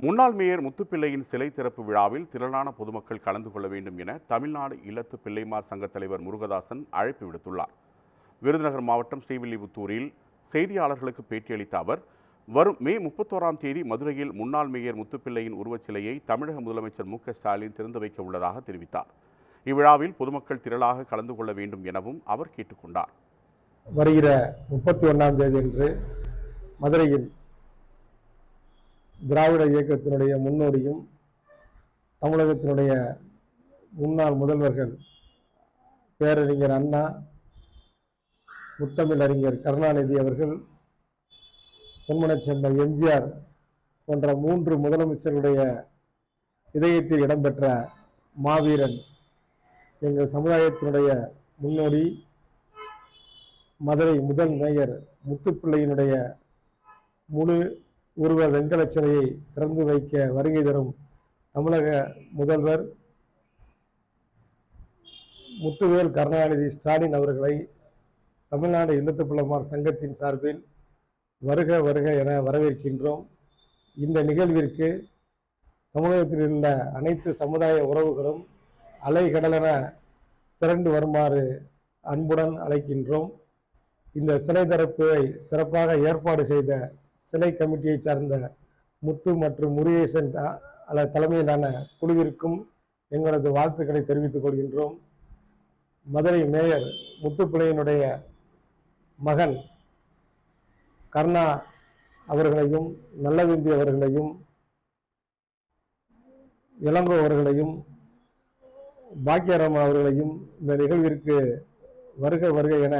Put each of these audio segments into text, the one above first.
முன்னாள் மேயர் முத்துப்பிள்ளையின் சிலை திறப்பு விழாவில் திரளான பொதுமக்கள் கலந்து கொள்ள வேண்டும் என தமிழ்நாடு இல்லத்து பிள்ளைமார் சங்க தலைவர் முருகதாசன் அழைப்பு விடுத்துள்ளார். விருதுநகர் மாவட்டம் ஸ்ரீவில்லிபுத்தூரில் செய்தியாளர்களுக்கு பேட்டியளித்த அவர், வரும் மே 31ஆம் தேதி மதுரையில் முன்னாள் மேயர் முத்துப்பிள்ளையின் உருவச்சிலையை தமிழக முதலமைச்சர் மு.க.ஸ்டாலின் திறந்து வைக்க உள்ளதாக தெரிவித்தார். இவ்விழாவில் பொதுமக்கள் திரளாக கலந்து கொள்ள வேண்டும் எனவும் அவர் கேட்டுக்கொண்டார். வருகிற 31ஆம் தேதி அன்று மதுரையில் திராவிட இயக்கத்தினுடைய முன்னோடியும் தமிழகத்தினுடைய முன்னாள் முதல்வர்கள் பேரறிஞர் அண்ணா, முத்தமிழறிஞர் கருணாநிதி அவர்கள், பொன்மனச்செம்மல் எம்ஜிஆர் போன்ற 3 முதலமைச்சர்களுடைய இதயத்தில் இடம்பெற்ற மாவீரன், எங்கள் சமுதாயத்தினுடைய முன்னோடி, மதுரை முதல் மேயர் முத்துப்பிள்ளையினுடைய முழு உருவ வெண்கல சிலையை திறந்து வைக்க வருகை தரும் தமிழக முதல்வர் முத்துவேல் கருணாநிதி ஸ்டாலின் அவர்களை தமிழ்நாடு இல்லத்து பிள்ளைமார் சங்கத்தின் சார்பில் வருக வருக என வரவேற்கின்றோம். இந்த நிகழ்விற்கு தமிழகத்தில் உள்ள அனைத்து சமுதாய உறவுகளும் அலைகடலென திரண்டு வருமாறு அன்புடன் அழைக்கின்றோம். இந்த சிலை திறப்பை சிறப்பாக ஏற்பாடு செய்த சிலை கமிட்டியை சார்ந்த முத்து மற்றும் முருகேசன் தலைமையிலான குழுவிற்கும் எங்களது வாழ்த்துக்களை தெரிவித்துக் கொள்கின்றோம். மதுரை மேயர் முத்துப்பிள்ளையினுடைய மகன் கருணா அவர்களையும், நல்லவிந்தி அவர்களையும், இளங்கோ அவர்களையும், பாக்கியராம அவர்களையும் இந்த நிகழ்விற்கு வருக வருக என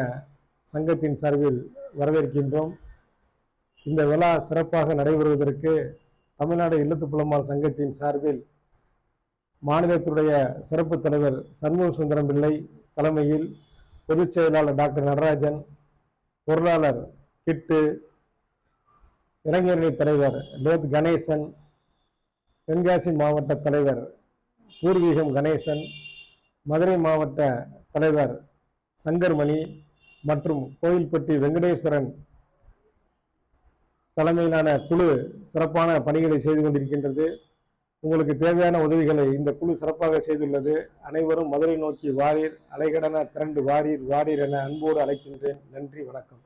சங்கத்தின் சார்பில் வரவேற்கின்றோம். இந்த விழா சிறப்பாக நடைபெறுவதற்கு தமிழ்நாடு இல்லத்து பிள்ளைமார் சங்கத்தின் சார்பில் மாநிலத்துடைய சிறப்பு தலைவர் சண்முக சுந்தரம் பிள்ளை தலைமையில் பொதுச் செயலாளர் டாக்டர் நடராஜன், பொருளாளர் கிட்டு, இளைஞரணி தலைவர் லோத் கணேசன், தென்காசி மாவட்ட தலைவர் பூர்வீகம் கணேசன், மதுரை மாவட்ட தலைவர் சங்கர்மணி மற்றும் கோயில்பட்டி வெங்கடேஸ்வரன் தலைமையிலான குழு சிறப்பான பணிகளை செய்து கொண்டிருக்கின்றது. உங்களுக்கு தேவையான உதவிகளை இந்த குழு சிறப்பாக செய்துள்ளது. அனைவரும் மதுரை நோக்கி வாரீர், அலைகடன திரண்டு வாரீர் வாரீர் என அன்போடு அழைக்கின்றேன். நன்றி, வணக்கம்.